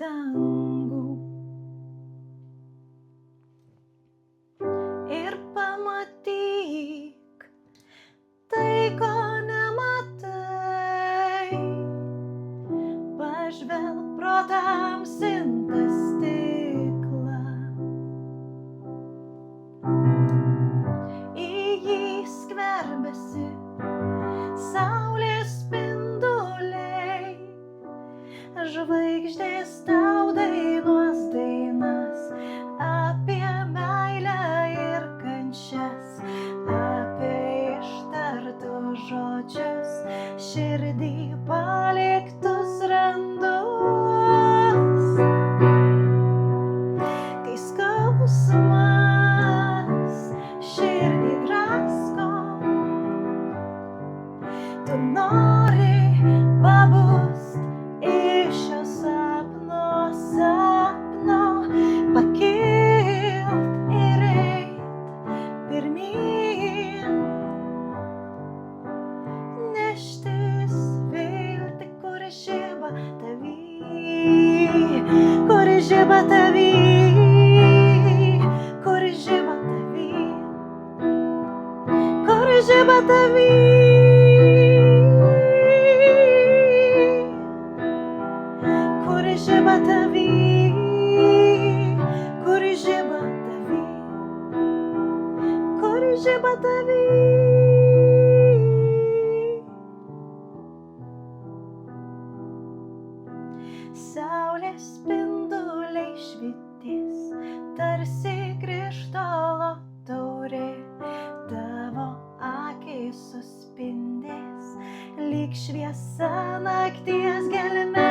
dangų ir pamatyk tai, ko nematai. Pažvelk pro tamsintą stiklą, į jį skverbiasi saulės spinduliai, žvaigždės tau dainuos dainas apie meilę ir kančias, apie ištartus žodžius, širdį paliktus randus. Kai skausmas širdį drasko, tu nori pabust iš šio sapno, pakilt ir eit pirmyn, neštis viltį, kuri žiba tavy, kuri žiba tavy, kuri žiba tavy, kuri žiba tavy, kuri žiba tavy, kuri žiba tavy, kuri žiba tavy. Saulės spinduliai švytės, tarsi krištolo taurė, tavo akys suspindės, lyg šviesa nakties gelme.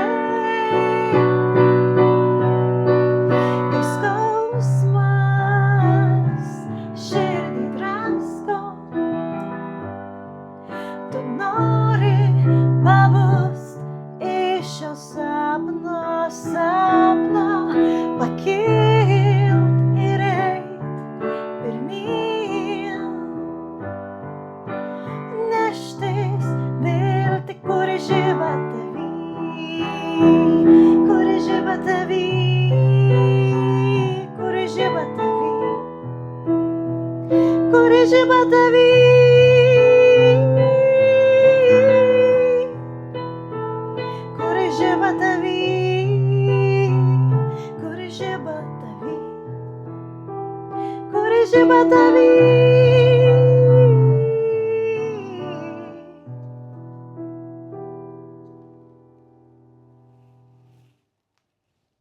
Kai skausmas širdį drasko, tu nori pabust iš šio sapno, pakilt ir eit pirmyn, neštis viltį, kuri žiba tavy, kuri žiba tavy, kuri žiba tavy, kuri žiba tavy, kuri žiba tavy, kuri žiba tavy, kuri žiba tavy.